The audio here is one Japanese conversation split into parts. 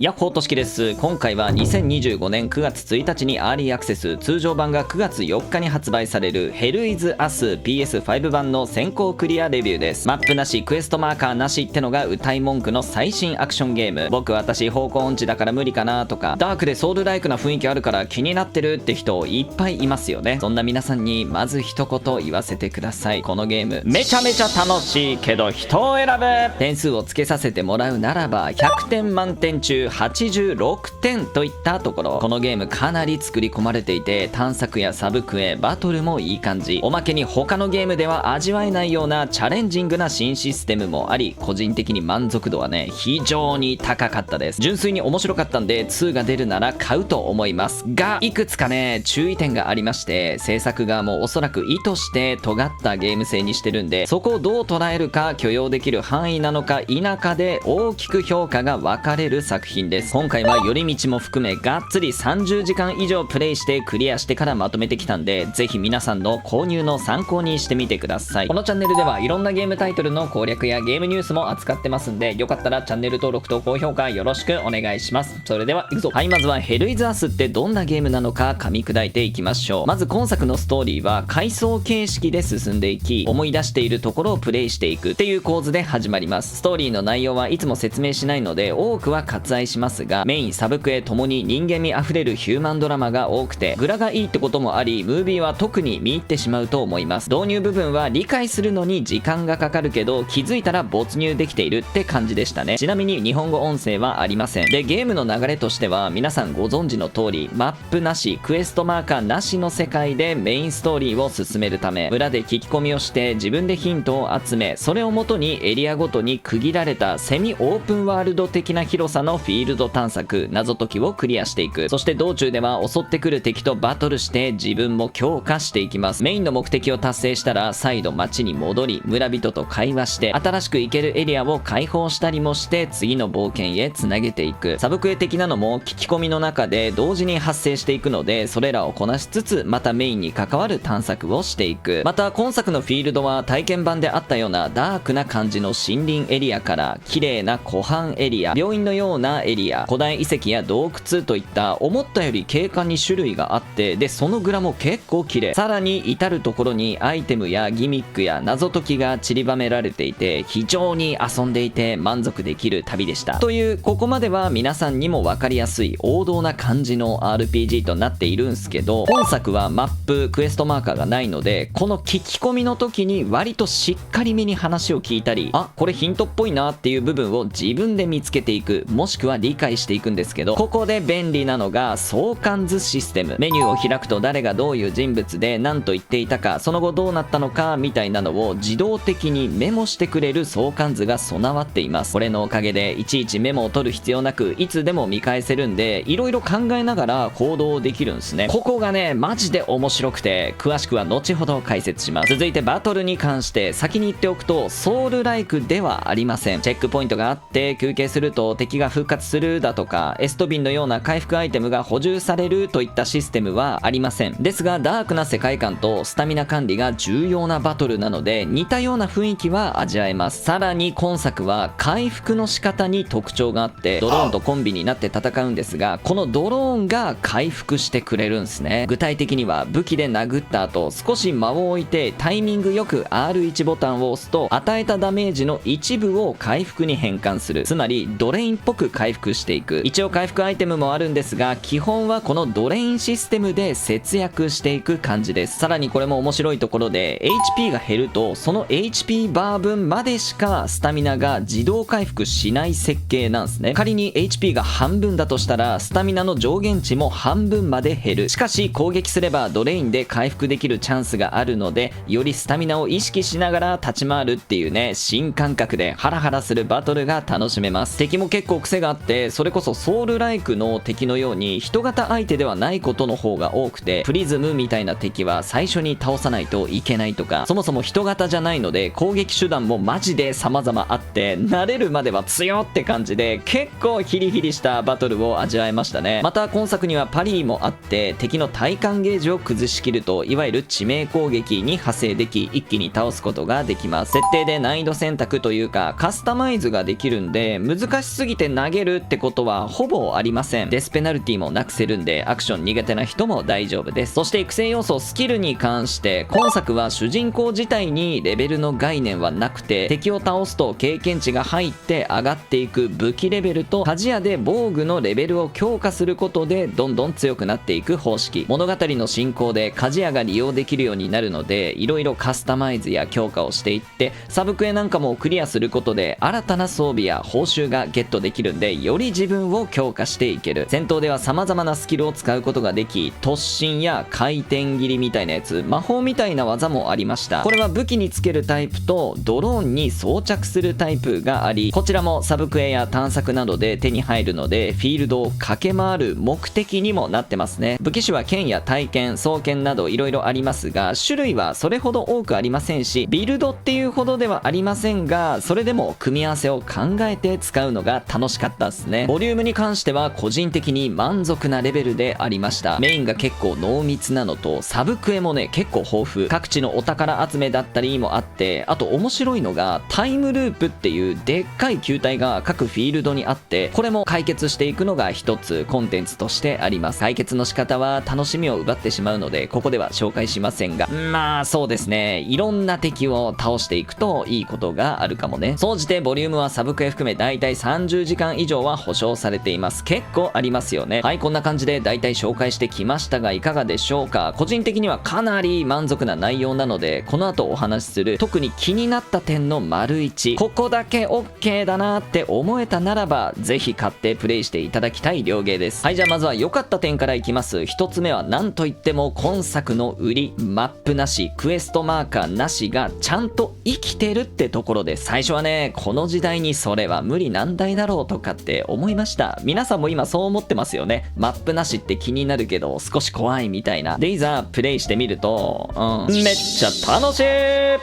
ヤッホーとしきです。今回は2025年9月1日にアーリーアクセス、通常版が9月4日に発売されるヘルイズアス PS5 版の先行クリアレビューです。マップなし、クエストマーカーなしってのが歌い文句の最新アクションゲーム。私方向音痴だから無理かなとか、ダークでソウルライクな雰囲気あるから気になってるって人いっぱいいますよね。そんな皆さんにまず一言言わせてください。このゲームめちゃめちゃ楽しいけど人を選ぶ。点数をつけさせてもらうならば100点満点中86点といったところ。このゲームかなり作り込まれていて、探索やサブクエ、バトルもいい感じ。おまけに他のゲームでは味わえないようなチャレンジングな新システムもあり、個人的に満足度はね非常に高かったです。純粋に面白かったんで2が出るなら買うと思いますが、いくつかね注意点がありまして、制作側もおそらく意図して尖ったゲーム性にしてるんで、そこをどう捉えるか、許容できる範囲なのか否かで大きく評価が分かれる作品です。今回は寄り道も含めがっつり30時間以上プレイしてクリアしてからまとめてきたんで、ぜひ皆さんの購入の参考にしてみてください。このチャンネルではいろんなゲームタイトルの攻略やゲームニュースも扱ってますんで、よかったらチャンネル登録と高評価よろしくお願いします。それではいくぞ。はい、まずはヘルイズアスってどんなゲームなのか噛み砕いていきましょう。まず今作のストーリーは回想形式で進んでいき、思い出しているところをプレイしていくっていう構図で始まります。ストーリーの内容はいつも説明しないので多くは割愛しますが、メインサブクエともに人間味あふれるヒューマンドラマが多くて、グラがいいってこともあり、ムービーは特に見入ってしまうと思います。導入部分は理解するのに時間がかかるけど、気づいたら没入できているって感じでしたね。ちなみに日本語音声はありません。で、ゲームの流れとしては皆さんご存知の通り、マップなし、クエストマーカーなしの世界でメインストーリーを進めるため、村で聞き込みをして自分でヒントを集め、それをもとにエリアごとに区切られたセミオープンワールド的な広さのフィールド探索、謎解きをクリアしていく。そして道中では襲ってくる敵とバトルして自分も強化していきます。メインの目的を達成したら再度街に戻り、村人と会話して新しく行けるエリアを開放したりもして次の冒険へつなげていく。サブクエ的なのも聞き込みの中で同時に発生していくので、それらをこなしつつまたメインに関わる探索をしていく。また今作のフィールドは体験版であったようなダークな感じの森林エリアから綺麗な湖畔エリア、病院のようなエリア、古代遺跡や洞窟といった思ったより景観に種類があって、でそのグラも結構綺麗。さらに至る所にアイテムやギミックや謎解きが散りばめられていて、非常に遊んでいて満足できる旅でした。というここまでは皆さんにも分かりやすい王道な感じの RPG となっているんすけど、本作はマップクエストマーカーがないので、この聞き込みの時に割としっかりめに話を聞いたり、あ、これヒントっぽいなっていう部分を自分で見つけていく、もしくは理解していくんですけど、ここで便利なのが相関図システム。メニューを開くと誰がどういう人物で何と言っていたか、その後どうなったのかみたいなのを自動的にメモしてくれる相関図が備わっています。これのおかげでいちいちメモを取る必要なく、いつでも見返せるんで、いろいろ考えながら行動できるんですね。ここがねマジで面白くて、詳しくは後ほど解説します。続いてバトルに関して先に言っておくと、ソウルライクではありません。チェックポイントがあって休憩すると敵が復活するだとか、エストビンのような回復アイテムが補充されるといったシステムはありません。ですがダークな世界観とスタミナ管理が重要なバトルなので、似たような雰囲気は味わえます。さらに今作は回復の仕方に特徴があって、ドローンとコンビになって戦うんですが、このドローンが回復してくれるんですね。具体的には武器で殴った後少し間を置いてタイミングよく R1 ボタンを押すと、与えたダメージの一部を回復に変換する。つまりドレインっぽく回復していく。一応回復アイテムもあるんですが、基本はこのドレインシステムで節約していく感じです。さらにこれも面白いところで、 HP が減るとその HP バー分までしかスタミナが自動回復しない設計なんですね。仮に HP が半分だとしたらスタミナの上限値も半分まで減る。しかし攻撃すればドレインで回復できるチャンスがあるので、よりスタミナを意識しながら立ち回るっていうね、新感覚でハラハラするバトルが楽しめます。敵も結構癖があって、それこそソウルライクの敵のように人型相手ではないことの方が多くて、プリズムみたいな敵は最初に倒さないといけないとか、そもそも人型じゃないので攻撃手段もマジで様々あって、慣れるまでは強って感じで結構ヒリヒリしたバトルを味わえましたね。また今作にはパリーもあって、敵の体感ゲージを崩しきるといわゆる致命攻撃に派生でき、一気に倒すことができます。設定で難易度選択というかカスタマイズができるんで、難しすぎて投げるるってことはほぼありません。デスペナルティもなくせるんでアクション苦手な人も大丈夫です。そして育成要素スキルに関して今作は主人公自体にレベルの概念はなくて、敵を倒すと経験値が入って上がっていく武器レベルと鍛冶屋で防具のレベルを強化することでどんどん強くなっていく方式。物語の進行で鍛冶屋が利用できるようになるので、いろいろカスタマイズや強化をしていってサブクエなんかもクリアすることで新たな装備や報酬がゲットできるんで、より自分を強化していける。戦闘では様々なスキルを使うことができ、突進や回転切りみたいなやつ、魔法みたいな技もありました。これは武器につけるタイプとドローンに装着するタイプがあり、こちらもサブクエや探索などで手に入るのでフィールドを駆け回る目的にもなってますね。武器種は剣や体剣、双剣など色々ありますが、種類はそれほど多くありませんし、ビルドっていうほどではありませんが、それでも組み合わせを考えて使うのが楽しかったですね。ボリュームに関しては個人的に満足なレベルでありました。メインが結構濃密なのと、サブクエもね結構豊富、各地のお宝集めだったりもあって、あと面白いのがタイムループっていうでっかい球体が各フィールドにあって、これも解決していくのが一つコンテンツとしてあります。解決の仕方は楽しみを奪ってしまうのでここでは紹介しませんが、まあそうですね、いろんな敵を倒していくといいことがあるかもね。総じてボリュームはサブクエ含めだいたい30時間以上は保証されています。結構ありますよね。はい、こんな感じでだいたい紹介してきましたがいかがでしょうか。個人的にはかなり満足な内容なので、この後お話しする特に気になった点の丸1、ここだけ OK だなって思えたならばぜひ買ってプレイしていただきたい両ゲーです。はい、じゃあまずは良かった点からいきます。1つ目は何といっても今作の売り、マップなしクエストマーカーなしがちゃんと生きてるってところです。最初はね、この時代にそれは無理難題だろうとかって思いました。皆さんも今そう思ってますよね。マップなしって気になるけど少し怖いみたいな。でいざプレイしてみるとめっちゃ楽しい。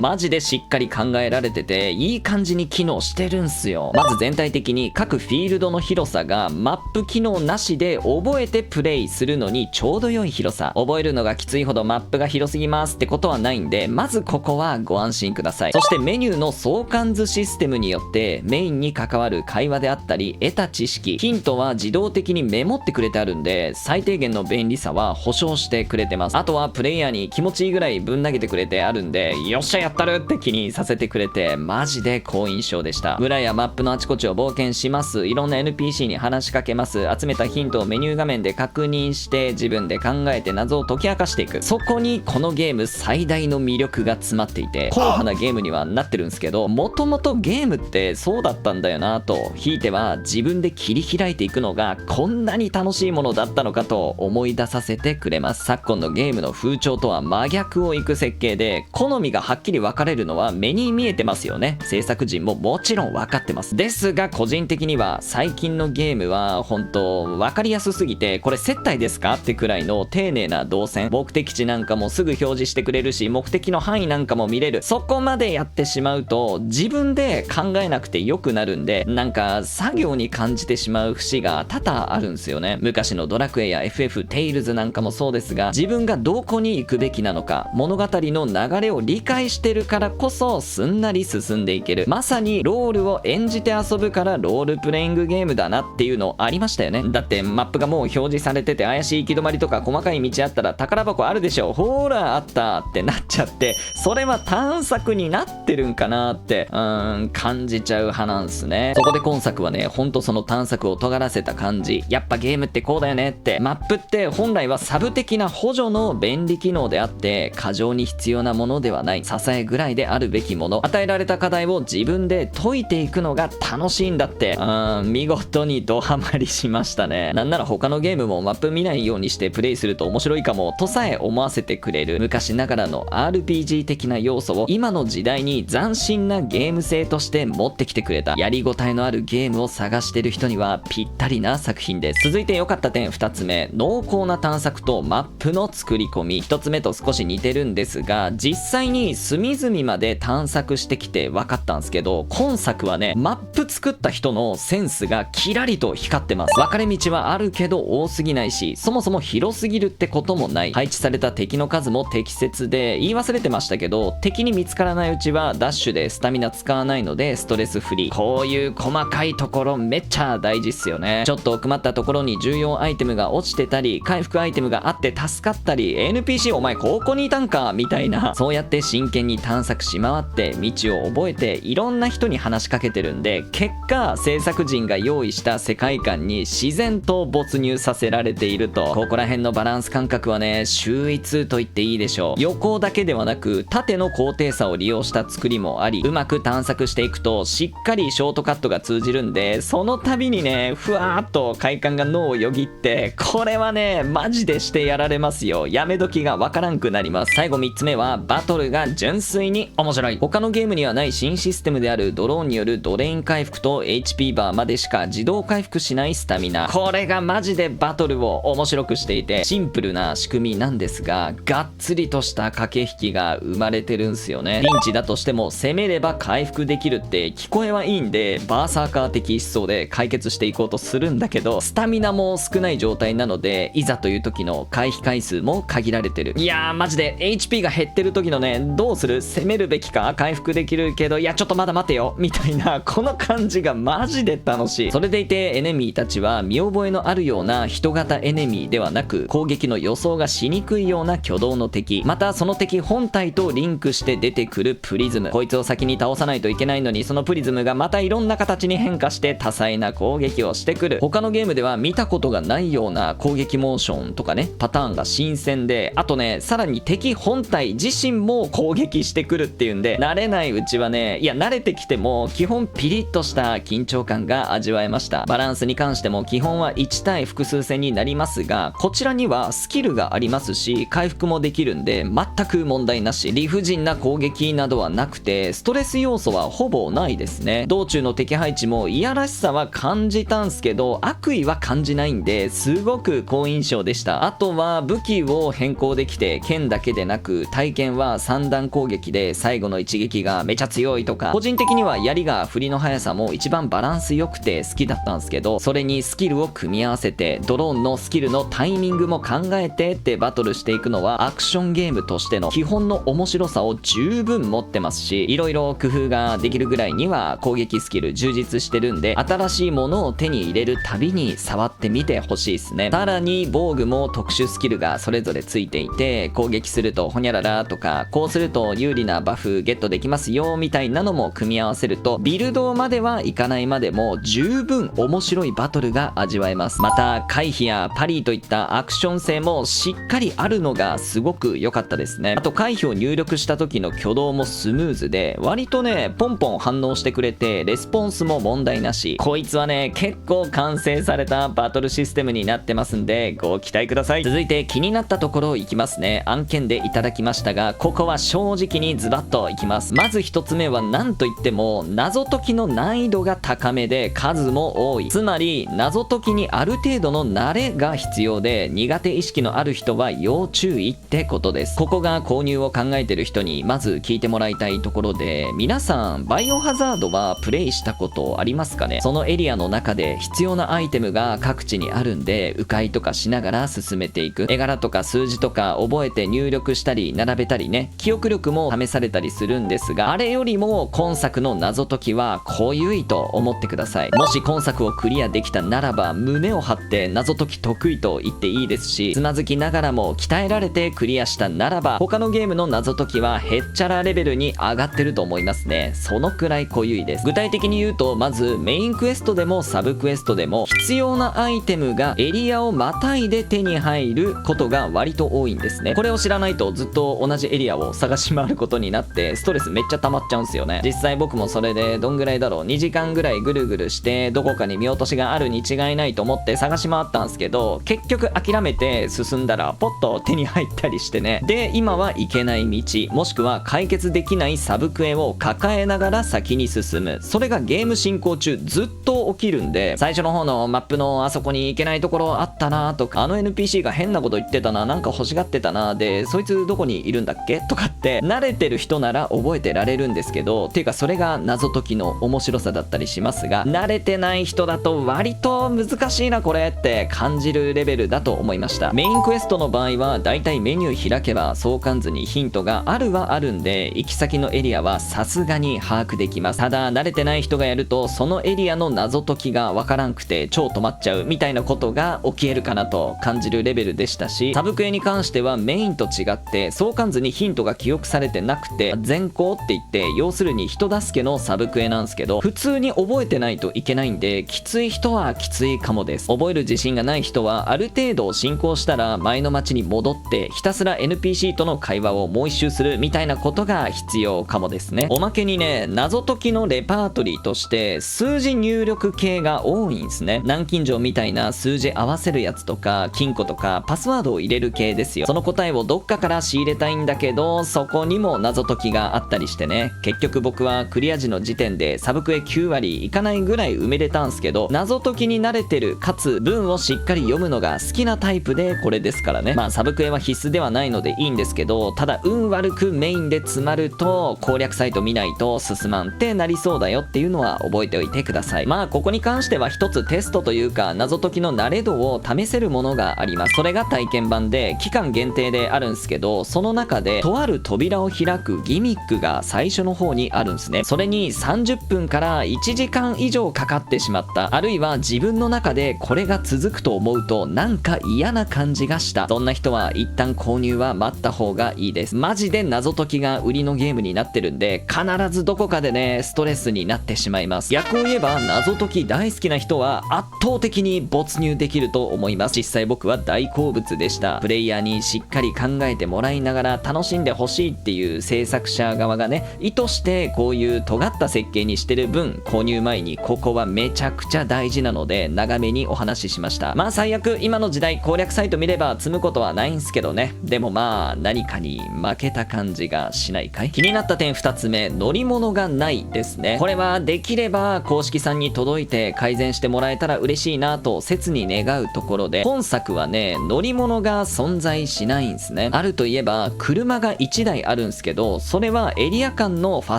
マジでしっかり考えられてていい感じに機能してるんすよ。まず全体的に各フィールドの広さがマップ機能なしで覚えてプレイするのにちょうど良い広さ。覚えるのがきついほどマップが広すぎますってことはないんで、まずここはご安心ください。そしてメニューの相関図システムによってメインに関わる会話であったり得た知識、ヒントは自動的にメモってくれてあるんで、最低限の便利さは保証してくれてます。あとはプレイヤーに気持ちいいぐらいぶん投げてくれてあるんで、よっしゃやったるって気にさせてくれてマジで好印象でした。村やマップのあちこちを冒険します。いろんな NPC に話しかけます。集めたヒントをメニュー画面で確認して自分で考えて謎を解き明かしていく。そこにこのゲーム最大の魅力が詰まっていて、硬派なゲームにはなってるんですけど、もともとゲームってそうだったんだよなと、ひいては自分で切り開いていくのがこんなに楽しいものだったのかと思い出させてくれます。昨今のゲームの風潮とは真逆をいく設計で、好みがはっきり分かれるのは目に見えてますよね。制作陣ももちろん分かってます。ですが個人的には最近のゲームは本当分かりやすすぎて、これ接待ですかってくらいの丁寧な動線、目的地なんかもすぐ表示してくれるし、目的の範囲なんかも見れる。そこまでやってしまうと自分で考えなくてよくなるんで、なんか作業に感じてしまう節が多々あるんですよね。昔のドラクエや FF テイルズなんかもそうですが、自分がどこに行くべきなのか、物語の流れを理解してるからこそすんなり進んでいける。まさにロールを演じて遊ぶからロールプレイングゲームだなっていうのありましたよね。だってマップがもう表示されてて、怪しい行き止まりとか細かい道あったら宝箱あるでしょ、ほらあったってなっちゃって、それは探索になってるんかなって感じちゃう派なんすね。そこで今作はね、ほんとその探索を尖らせた感じ、やっぱゲームってこうだよねって。マップって本来はサブ的な補助の便利機能であって過剰に必要なものではない、支えぐらいであるべきもの。与えられた課題を自分で解いていくのが楽しいんだって。見事にドハマりしましたね。なんなら他のゲームもマップ見ないようにしてプレイすると面白いかもとさえ思わせてくれる昔ながらの RPG 的な要素を今の時代に斬新なゲーム性として持ってきてくれた、やりごたえのあるゲームを探してる人にはぴったりな作品です。続いて良かった点2つ目、濃厚な探索とマップの作り込み。1つ目と少し似てるんですが、実際に隅々まで探索してきて分かったんですけど、今作はね、マップ作った人のセンスがキラリと光ってます。分かれ道はあるけど多すぎないし、そもそも広すぎるってこともない。配置された敵の数も適切で、言い忘れてましたけど敵に見つからないうちはダッシュでスタミナ使わないのでストレスフリー。こういう細かいところめっちゃ大事っすよね。ちょっと困ったところに重要アイテムが落ちてたり、回復アイテムがあって助かったり、 NPC お前ここにいたんかみたいな、そうやって真剣に探索し回って道を覚えていろんな人に話しかけてるんで、結果制作陣が用意した世界観に自然と没入させられていると、ここら辺のバランス感覚はね秀逸と言っていいでしょう。横だけではなく縦の高低差を利用した作りもあり、うまく探索していくとしっかりショートカットが通じるんで、その度にねふわーっと快感が脳をよぎって、これはねマジでしてやられますよ。やめ時がわからんくなります。最後3つ目はバトルが純粋に面白い。他のゲームにはない新システムであるドローンによるドレイン回復と HP バーまでしか自動回復しないスタミナ、これがマジでバトルを面白くしていて、シンプルな仕組みなんですががっつりとした駆け引きが生まれてるんすよね。ピンチだとしても攻めれば回復できるって聞こえはいいんで、バーサーカー的思想で解決していこうとするんだけど、スタミナも少ない状態なのでいざという時の回避回数も限られてる。いやーマジで HP が減ってる時のね、どうする、攻めるべきか、回復できるけどいやちょっとまだ待てよみたいな、この感じがマジで楽しい。それでいてエネミーたちは見覚えのあるような人型エネミーではなく、攻撃の予想がしにくいような挙動の敵、またその敵本体とリンクして出てくるプリズム、こいつを先に倒さないといけないのに、そのプリズムがまたいろんな形に変化して多彩な攻撃をしてくる。他のゲームでは見たことがないような攻撃モーションとかね、パターンが新鮮で、あとねさらに敵本体自身も攻撃してくるっていうんで、慣れないうちはね、いや慣れてきても基本ピリッとした緊張感が味わえました。バランスに関しても基本は1対複数戦になりますが、こちらにはスキルがありますし回復もできるんで全く問題なし、理不尽な攻撃などはなくてストレス要素はほぼないですね。道中の敵配置もいやらしさは感じたんすけど悪意は感じないんで、すごく好印象でした。あとは武器を変更できて、剣だけでなく体験は3段攻撃で最後の一撃がめちゃ強いとか、個人的には槍が振りの速さも一番バランス良くて好きだったんですけど、それにスキルを組み合わせてドローンのスキルのタイミングも考えてってバトルしていくのはアクションゲームとしての基本の面白さを十分持ってますし、いろいろ工夫ができるぐらいには攻撃スキル充実してるんで、新しいものを手に入れるたびに触ってみてほしいですね。さらに防具も特殊スキルがそれぞれついていて、攻撃するとホニャララとか、こうすると有利なバフゲットできますよみたいなのも組み合わせると、ビルドまではいかないまでも十分面白いバトルが味わえます。また回避やパリーといったアクション性もしっかりあるのがすごく良かったですね。あと回避を入力した時の挙動もスムーズで、割とねポンポン反応してくれてレスポンスも問題なし、こいつはね結構完成されたバトルシステムになってますんでご期待ください。続いて気になったところいきますね。案件でいただきましたが、ここは正直にズバッといきます。まず1つ目は何といっても謎解きの難易度が高めで数も多い。つまり謎解きにある程度の慣れが必要で、苦手意識のある人は要注意ってことです。ここが購入を考えてる人にまず聞いてもらいたいところで、皆さんバイオハザードはプレイしたことありますかね。そのエリアの中で必要なアイテムが各地にあるんで、迂回とかしながら進めていく。絵柄とか数字とか覚えて入力したり並べたりね、記憶力も試されたりするんですが、あれよりも今作の謎解きは濃ゆいと思ってください。もし今作をクリアできたならば胸を張って謎解き得意と言っていいですし、つまずきながらも鍛えられてクリアしたならば他のゲームの謎解きはへっちゃらレベルに上がってると思いますね。そのくらい濃ゆいです。具体的に言うと、まずメインクエストでもサブクエストでも必要なアイテムがエリアをまたいで手に入ることが割と多いんですね。これを知らないとずっと同じエリアを探し回ることになってストレスめっちゃ溜まっちゃうんすよね。実際僕もそれでどんぐらいだろう、2時間ぐらいぐるぐるしてどこかに見落としがあるに違いないと思って探し回ったんすけど、結局諦めて進んだらポッと手に入ったりしてね。で今は行けない道、もしくは解決できないサブクエを抱えながら先に進む、それがゲーム進行中ずっと起きるんで、最初の方のマップのあそこに行けないところあったなとか、あの NPC が変なこと言ってたな、なんか欲しがってたな、でそいつどこにいるんだっけとかって慣れてる人なら覚えてられるんですけど、っていうかそれが謎解きの面白さだったりしますが、慣れてない人だと割と難しいなこれって感じるレベルだと思いました。メインクエストの場合はだいたいメニュー開けば相関図にヒントがあるはあるんで、行き先のエリアはさすがに把握できます。ただ慣れてない人がやるとそのエリアの謎解きがわからんくて超止まっちゃうみたいなことが起きえるかなと感じるレベルでしたし、サブクエに関してはメインと違って相関図にヒントが記憶されてなくて、全校って言って要するに人助けのサブクエなんですけど、普通に覚えてないといけないんで、きつい人はきついかもです。覚える自信がない人はある程度進行したら前の街に戻ってひたすら NPC との会話をもう一周するみたいなことが必要かもですね。おまけにね、謎解きのレパートリーとして数字入力系が多いんですね。南京錠みたいな数字合わせるやつとか金庫とかパスワードを入れる系ですよ。その答えをどっかから仕入れたいんだけど、そこにも謎解きがあったりしてね、結局僕はクリア時の時点でサブクエ9割いかないぐらい埋めれたんすけど、謎解きに慣れてるかつ文をしっかり読むのが好きなタイプでこれですからね。まあサブクエは必須ではないのでいいんですけど、ただ運悪くメインで詰まると攻略サイト見ないと進まんってなりそうだよっていうのは覚えておいてください。まあここに関しては一つテストというか謎解きの慣れ度を試せるものがあります。それが体験版で期間限定であるんですけど、その中でとある扉を開くギミックが最初の方にあるんですね。それに30分から1時間以上かかってしまった、あるいは自分の中でこれが続くと思うとなんか嫌な感じがした、そんな人は一旦購入は待った方がいいです。マジで謎解きが売りのゲームになってるんで、必ずどこかでねストレスになってしまいます。逆を言えば謎解き大好きな人は圧倒的に没入できると思います。実際僕は大好物でした。プレイヤーにしっかり考えてもらいながら楽しんでほしいっていう制作者側がね意図してこういう尖った設計にしてる分、購入前にここはめちゃくちゃ大事なので長めにお話ししました。まあ最悪今の時代攻略サイト見れば積むことはないんすけどね。でもまあ何かに負けた感じがしないかい。気になった点2つ目、乗り物がないですね。これはできれば公式さんに届いて改善してもらえたら嬉しいなと切に願うところで、本作はね乗り物が存在しないんですね。あるといえば車が1台あるんですけど、それはエリア間のファ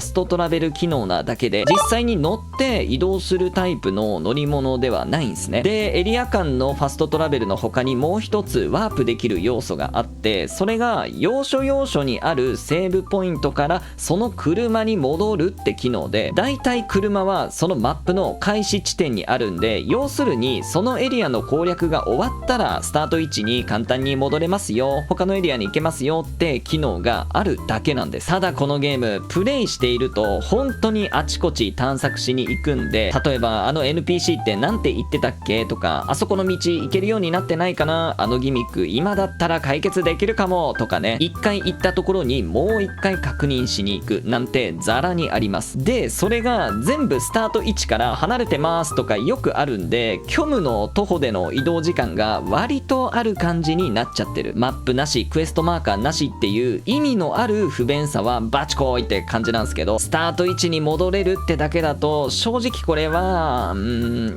ストトラベル機能なだけで実際に乗って移動するタイプの乗り物ではないんですね。でエリア間のファストトラベルの他にもう一つワープできる要素があって、それが要所要所にあるセーブポイントからその車に戻るって機能で、だいたい車はそのマップの開始地点にあるんで、要するにそのエリアの攻略が終わったらスタート位置に簡単に戻れますよ、他のエリアに行けますよって機能があるだけなんです。ただこのゲームプレイしていると本当にあちこち探索しに行くんで、例えばあの NPC ってなんて言ってたっけとか、あそこの道行けるようになってないかな、あのギミック今だったら解決できるかもとかね、一回行ったところにもう一回確認しに行くなんてザラにあります。でそれが全部スタート位置から離れてますとかよくあるんで、虚無の徒歩での移動時間が割とある感じになっちゃってる。マップなしクエストマーカーなしっていう意味のある不便さはバチコーイって感じなんですけど、スタート位置に戻れるってだけだと正直これは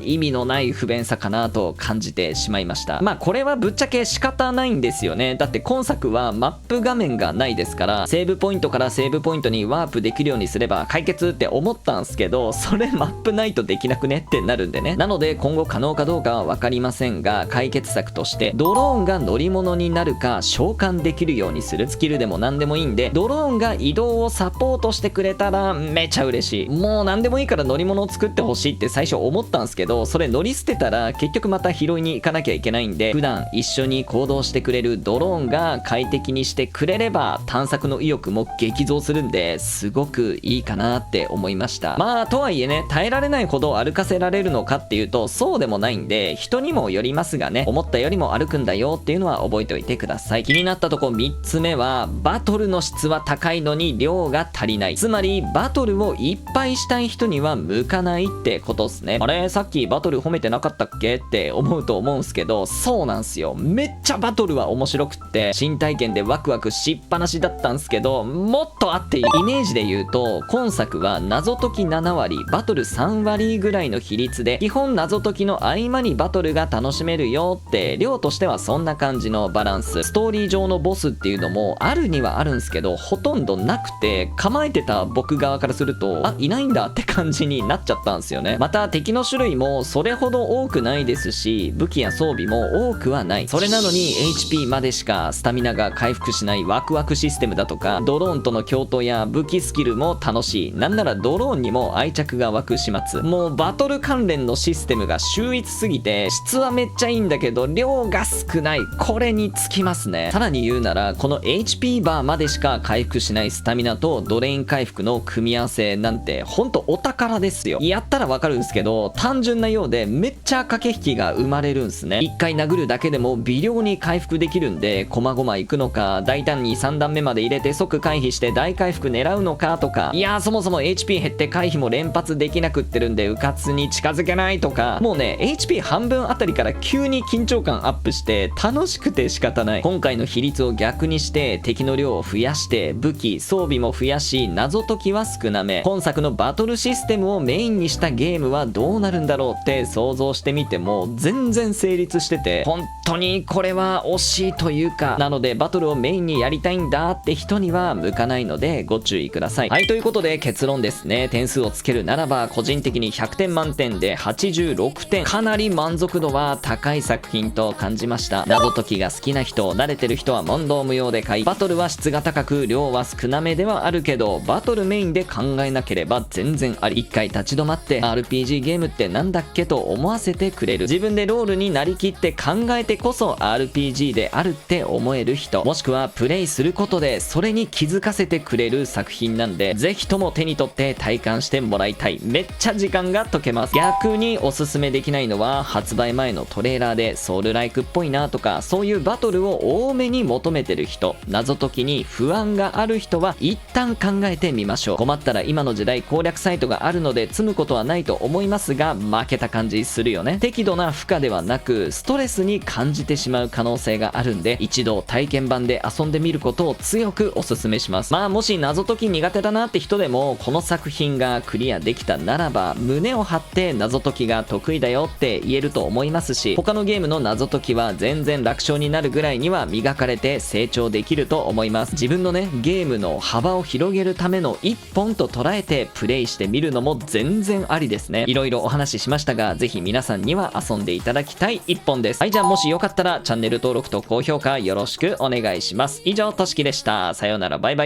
意味のない不便さかなと感じてしまいました。まあこれはぶっちゃけ仕方ないんですよね。だって今作はマップ画面がないですから、セーブポイントからセーブポイントにワープできるようにすれば解決って思ったんすけど、それマップないとできなくねってなるんでね。なので今後可能かどうかは分かりませんが、解決策としてドローンが乗り物になるか召喚できるようにする、スキルでも何でもいいんでドローンが移動をサポートしてくれたらめちゃ嬉しい。もう何でもいいから乗り物を作ってほしいって最初思ったんすけど、それ乗り捨てたら結局また拾いに行かなきゃいけないんで、普段一緒に行動してくれるドローンが快適にしてくれれば探索の意欲も激増するんで、すごくいいかなって思いました。まあとはいえね、耐えられないほど歩かせられるのかっていうとそうでもないんで、人にもよりますがね、思ったよりも歩くんだよっていうのは覚えておいてください。気になったとこ3つ目は、バトルの質は高いのに量が足りない。つまりバトルをいっぱいしたい人には向かないってことっすね。あれさっきバトル褒めてなかったっけって思うと思うんすけど、そうなんすよ。めっちゃバトルは面白くって新体験でワクワクしっぱなしだったんすけど、もっとあっていい。イメージで言うと今作は謎解き7割バトル3割ぐらいの比率で、基本謎解きの合間にバトルが楽しめるよって、量としてはそんな感じのバランス。ストーリー上のボスっていうのもあるにはあるんすけどほとんどなくて、構えてた僕側からするといないんだって感じになっちゃったんすよね。また敵の種類もそれほど多くないですし、武器や装備も多くはない。それなのに HP までしかスタミナが回復しないワクワクシステムだとか、ドローンとの共闘や武器スキルも楽しい。なんならドローンにも愛着が湧く始末。もうバトル関連のシステムが秀逸すぎて、質はめっちゃいいんだけど量が少ない、これにつきますね。さらに言うなら、この HP バーまでしか回復しないスタミナとドレイン回復の組み合わせなんてほんとお宝ですよ。やったらわかるんですけど、単純なようでめっちゃ駆け引きが生まれるんすね。一回殴るだけでも微量に回復できるんで、細々いくのか、大胆に3段目まで入れて即回避して大回復狙うのかとか、いやーそもそも HP 減って回避も連発できなくってるんでうかつに近づけないとか、もうね HP 半分あたりから急に緊張感アップして楽しくて仕方ない。今回の比率を逆にして敵の量を増やして武器装備も増やし、謎解きは少なめ。本作のバトルシステムをメインにしたゲームはどうなるんだろうって想像してみても全然成立してて、本当にこれは惜しいというか、なのでバトルをメインにやりたいんだって人には向かないのでご注意ください。はい、ということで結論ですね。点数をつけるならば個人的に100点満点で86点、かなり満足度は高い作品と感じました。謎解きが好きな人、慣れてる人は問答無用で買い、バトルは質が高く量は少なめではあるけどバトルメインで考えなければ全然あり。一回立ち止まって RPG ゲームってなんだっけと思わせてくれる、自分でロールになりきって考えてこそ RPG であるって思える人、もしくはプレイすることでそれに気づかせてくれる作品なんで、ぜひとも手に取って体感してもらいたい。めっちゃ時間が解けます。逆におすすめできないのは、発売前のトレーラーでソウルライクっぽいなとか、そういうバトルを多めに求めてる人、謎解きに不安がある人は一旦考えてみましょう。困ったら今の時代攻略サイトがあるので積むことはないと思いますが、負けた感じするよね。適度な負荷ではなくストレスに感じてしまう可能性があるんで、一度体験版で遊んでみることを強くお勧めします。まあもし謎解き苦手だなって人でもこの作品がクリアできたならば胸を張って謎解きが得意だよって言えると思いますし、他のゲームの謎解きは全然楽勝になるぐらいには磨かれて成長できると思います。自分のねゲームの幅を広げるための一本と捉えてプレイしてみるのも全然ありですね。いろいろお話ししましたが、ぜひ皆さんには遊んでいただきたい一本です。はい、じゃあもしよかったらチャンネル登録と高評価よろしくお願いします。以上、としきでした。さようなら、バイバイ。